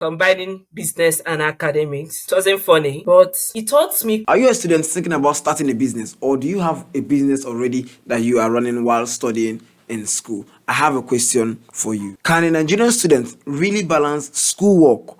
combining business and academics. It wasn't funny, but it taught me. Are you a student thinking about starting a business, or do you have a business already that you are running while studying in school? I have a question for you. Can a Nigerian student really balance schoolwork,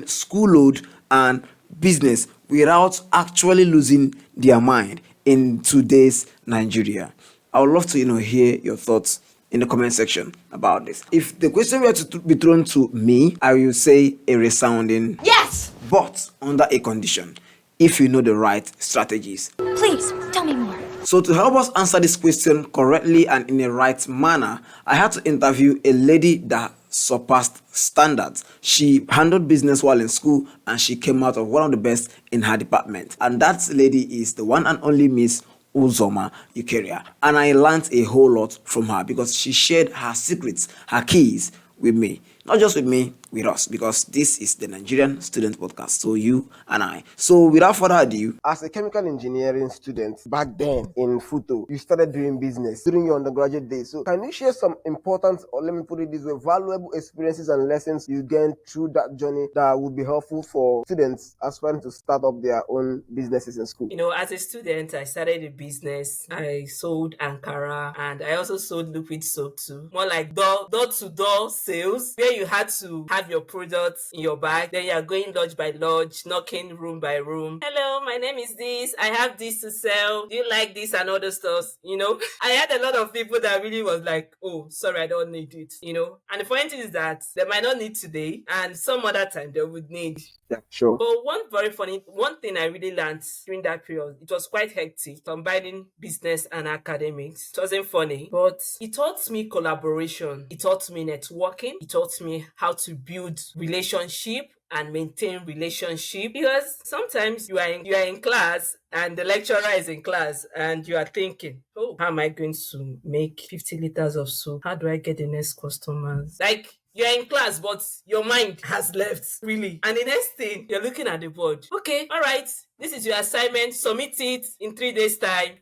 school load, and business without actually losing their mind in today's Nigeria? I would love to, hear your thoughts in the comment section about this. If the question were to be thrown to me, I will say a resounding yes, but under a condition: if you know the right strategies. Please, tell me more. So to help us answer this question correctly and in a right manner, I had to interview a lady that surpassed standards. She handled business while in school and she came out of one of the best in her department. And that lady is the one and only Miss Uzoma Eukaria. And I learned a whole lot from her because she shared her secrets, her keys with me. Not just with me, with us, because this is the Nigerian Student Podcast. So you and I. So without further ado, as a chemical engineering student back then in Futo, you started doing business during your undergraduate days. So can you share some important, or let me put it this way, valuable experiences and lessons you gained through that journey that would be helpful for students aspiring to start up their own businesses in school? As a student, I started a business. I sold Ankara and I also sold liquid soap too. More like door-to-door sales, where you had to have your products in your bag. Then you are going lodge by lodge, knocking room by room. Hello, my name is this. I have this to sell. Do you like this and other stuff? I had a lot of people that really was like, oh, sorry, I don't need it. And the point is that they might not need today and some other time they would need. Yeah, sure. But one thing I really learned during that period, it was quite hectic, combining business and academics. It wasn't funny, but it taught me collaboration. It taught me networking. It taught me how to build relationship and maintain relationship, because sometimes you are in class and the lecturer is in class and you are thinking, oh, how am I going to make 50 liters of soap? How do I get the next customers? Like, you're in class, but your mind has left, really. And the next thing, you're looking at the board. Okay, all right, this is your assignment. Submit it in 3 days' time.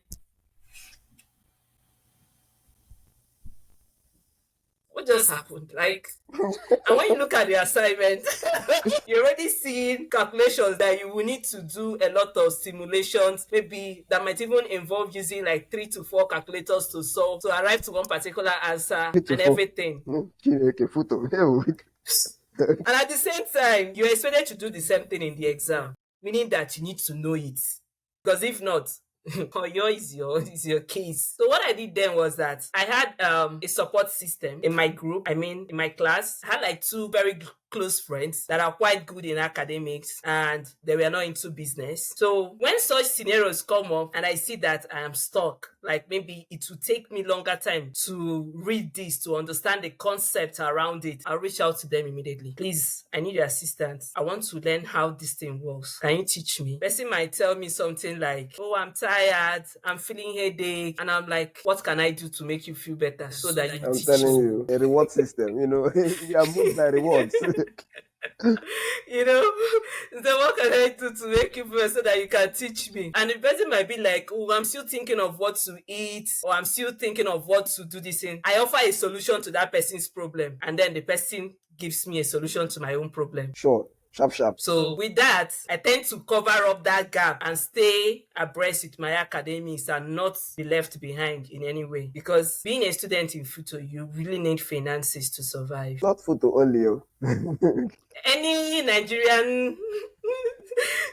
What just happened? And when you look at the assignment, you're already seeing calculations that you will need to do a lot of simulations, maybe that might even involve using like 3 to 4 calculators to solve, to arrive to one particular answer and everything. And at the same time, you're expected to do the same thing in the exam, meaning that you need to know it. Because if not, is your case. So what I did then was that I had a support system in my group. In my class, I had like 2 very close friends that are quite good in academics and they were not into business. So when such scenarios come up and I see that I am stuck, like maybe it will take me longer time to read this, to understand the concept around it, I'll reach out to them immediately. Please, I need your assistance. I want to learn how this thing works. Can you teach me? Person might tell me something like, oh, I'm tired, I'm feeling headache, and I'm like, what can I do to make you feel better so that you I'm teach telling me? you, a reward system, you are moved by rewards. So what can I do to make you feel so that you can teach me? And the person might be like, oh, I'm still thinking of what to eat, or I'm still thinking of what to do this in. I offer a solution to that person's problem, and then the person gives me a solution to my own problem. Sure. Sharp. So with that, I tend to cover up that gap and stay abreast with my academics and not be left behind in any way. Because being a student in Futo, you really need finances to survive. Not Futo only. Any Nigerian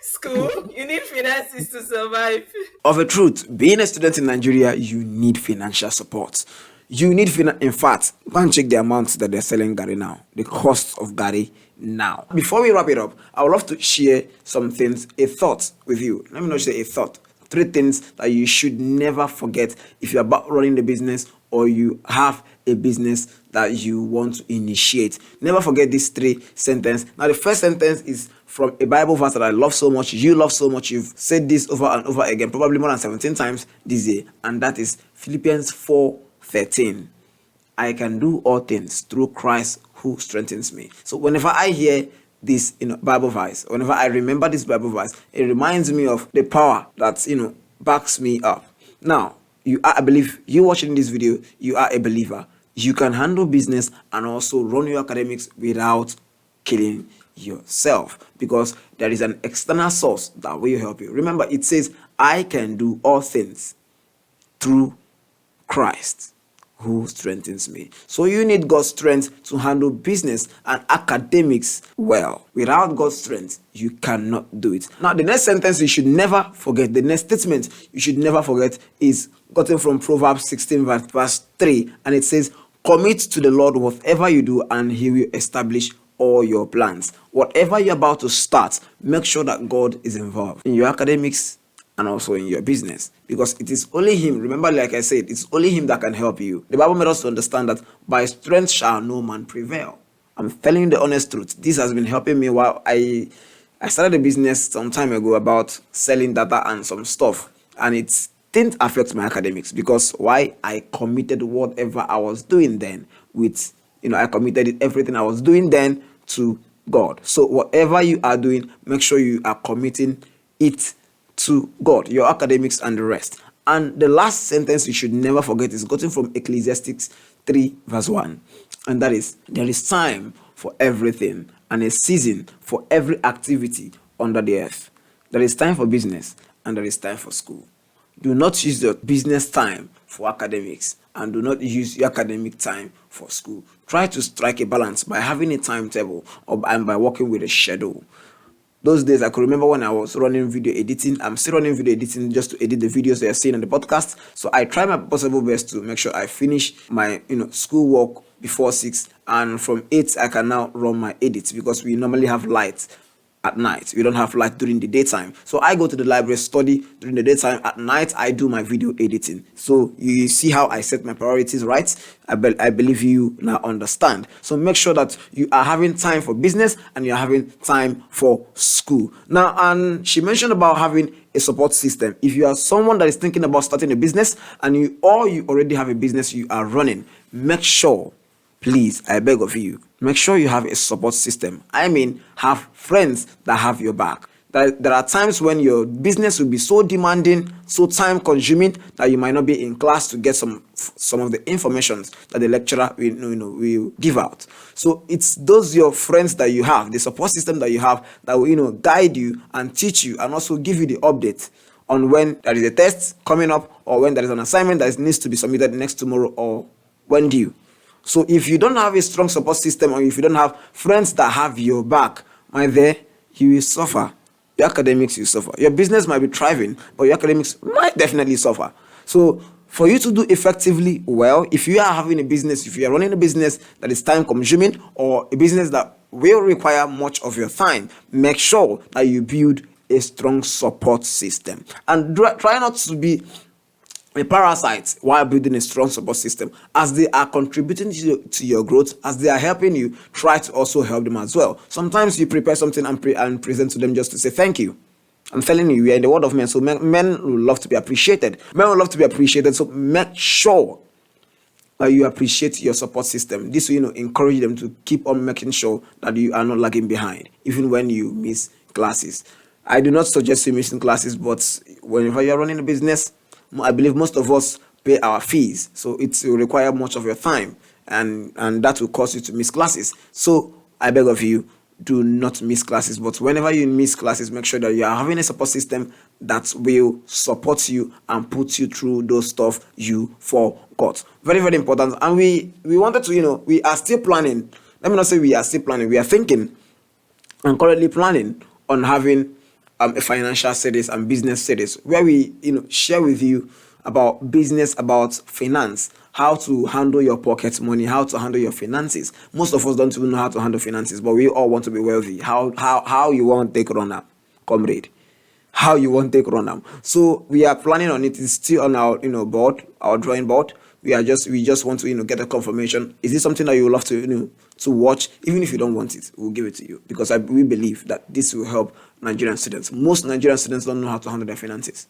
school, you need finances to survive. Of a truth, being a student in Nigeria, you need financial support. You need, in fact, go and check the amounts that they're selling Gary now, the cost of Gary now. Before we wrap it up, I would love to share some things, a thought with you. Let me not say a thought. 3 things that you should never forget if you're about running the business or you have a business that you want to initiate. Never forget these 3 sentences. Now, the first sentence is from a Bible verse that I love so much. You love so much. You've said this over and over again, probably more than 17 times this year. And that is Philippians 4:13. I can do all things through Christ who strengthens me. So whenever I hear this Bible verse, whenever I remember this Bible verse, it reminds me of the power that backs me up. Now, I believe you watching this video, you are a believer. You can handle business and also run your academics without killing yourself, because there is an external source that will help you. Remember, it says, I can do all things through Christ who strengthens me. So you need God's strength to handle business and academics well. Without God's strength, you cannot do it. Now, the next sentence you should never forget, the next statement you should never forget is gotten from Proverbs 16 verse 3, and it says, commit to the Lord whatever you do, and he will establish all your plans. Whatever you're about to start, make sure that God is involved in your academics and also in your business, because it is only him. Remember, like I said, it's only him that can help you. The Bible made us to understand that by strength shall no man prevail. I'm telling you the honest truth. This has been helping me while I started a business some time ago about selling data and some stuff, and it didn't affect my academics, because why? I committed whatever I was doing then with, I committed everything I was doing then to God. So whatever you are doing, make sure you are committing it to God, your academics and the rest. And the last sentence you should never forget is gotten from Ecclesiastes 3 verse 1, and that is, there is time for everything and a season for every activity under the earth. There is time for business and there is time for school. Do not use your business time for academics, and do not use your academic time for school. Try to strike a balance by having a timetable and by working with a schedule. Those days, I could remember when I was running video editing. I'm still running video editing just to edit the videos that you're seeing on the podcast. So I try my possible best to make sure I finish my school work before 6, and from 8 I can now run my edits, because we normally have light at night. We don't have light during the daytime. So I go to the library, study during the daytime. At night, I do my video editing. So you see how I set my priorities, right? I believe you now understand. So make sure that you are having time for business and you're having time for school. Now, and she mentioned about having a support system. If you are someone that is thinking about starting a business and you already have a business you are running, make sure, please, I beg of you, make sure you have a support system. I mean, have friends that have your back. There are times when your business will be so demanding, so time consuming, that you might not be in class to get some of the information that the lecturer will give out. So it's those your friends that you have, the support system that you have, that will guide you and teach you and also give you the update on when there is a test coming up, or when there is an assignment that needs to be submitted next tomorrow, or when due. So if you don't have a strong support system, or if you don't have friends that have your back, my dear, you will suffer. Your academics will suffer. Your business might be thriving, but your academics might definitely suffer. So for you to do effectively well, if you are having a business, if you are running a business that is time consuming, or a business that will require much of your time, make sure that you build a strong support system. And try not to be a parasite while building a strong support system. As they are contributing to your growth, as they are helping you, try to also help them as well. Sometimes you prepare something and present to them just to say thank you. I'm telling you, we are in the world of men, so men will love to be appreciated. Men will love to be appreciated, so make sure that you appreciate your support system. This will encourage them to keep on making sure that you are not lagging behind, even when you miss classes. I do not suggest you missing classes, but whenever you're running a business, I believe most of us pay our fees, so it will require much of your time, and that will cause you to miss classes. So I beg of you, do not miss classes. But whenever you miss classes, make sure that you are having a support system that will support you and put you through those stuff you forgot. Very, very important. And we wanted to, we are still planning. Let me not say we are still planning. We are thinking and currently planning on having a financial series and business series where we share with you about business, about finance, how to handle your pocket money, how to handle your finances. Most of us don't even know how to handle finances, but we all want to be wealthy. How you want to take run up, comrade? How you want to take run up? So we are planning on it. It's still on our board, our drawing board. We just want to get a confirmation. Is this something that you would love to to watch? Even if you don't want it, we'll give it to you, because we believe that this will help Nigerian students. Most Nigerian students don't know how to handle their finances,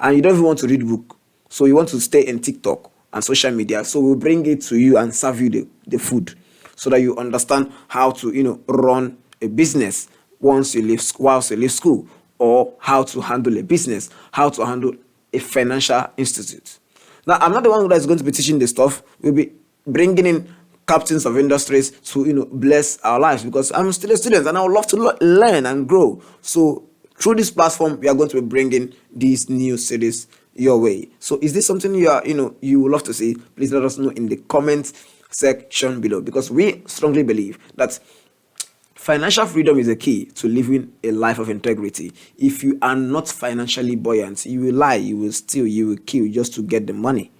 and you don't even want to read book, so you want to stay in TikTok and social media. So we'll bring it to you and serve you the food, so that you understand how to run a business whilst you leave school, or how to handle a business, how to handle a financial institute. Now, I'm not the one that is going to be teaching this stuff. We'll be bringing in captains of industries to bless our lives, because I'm still a student and I would love to learn and grow. So through this platform, we are going to be bringing these new series your way. So is this something you would love to see? Please let us know in the comment section below, because we strongly believe that financial freedom is a key to living a life of integrity. If you are not financially buoyant, you will lie, you will steal, you will kill just to get the money.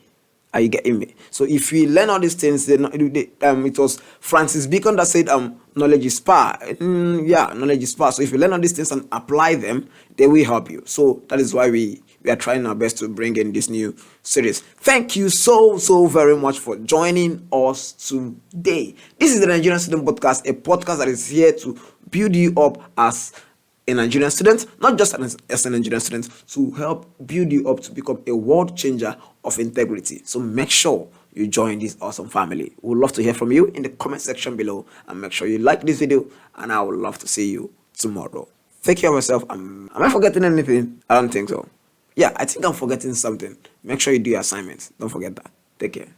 Are you getting me? So if we learn all these things, it was Francis Bacon that said, knowledge is power. Knowledge is power. So if you learn all these things and apply them, they will help you. So that is why we are trying our best to bring in this new series. Thank you so very much for joining us today. This is the Nigerian Student Podcast, a podcast that is here to build you up as a Nigerian student, not just as a Nigerian student, to help build you up to become a world changer of integrity. So make sure you join this awesome family. We would love to hear from you in the comment section below, and make sure you like this video, and I would love to see you tomorrow. Take care of yourself. Am I forgetting anything? I don't think so. Yeah, I think I'm forgetting something. Make sure you do your assignments. Don't forget that. Take care.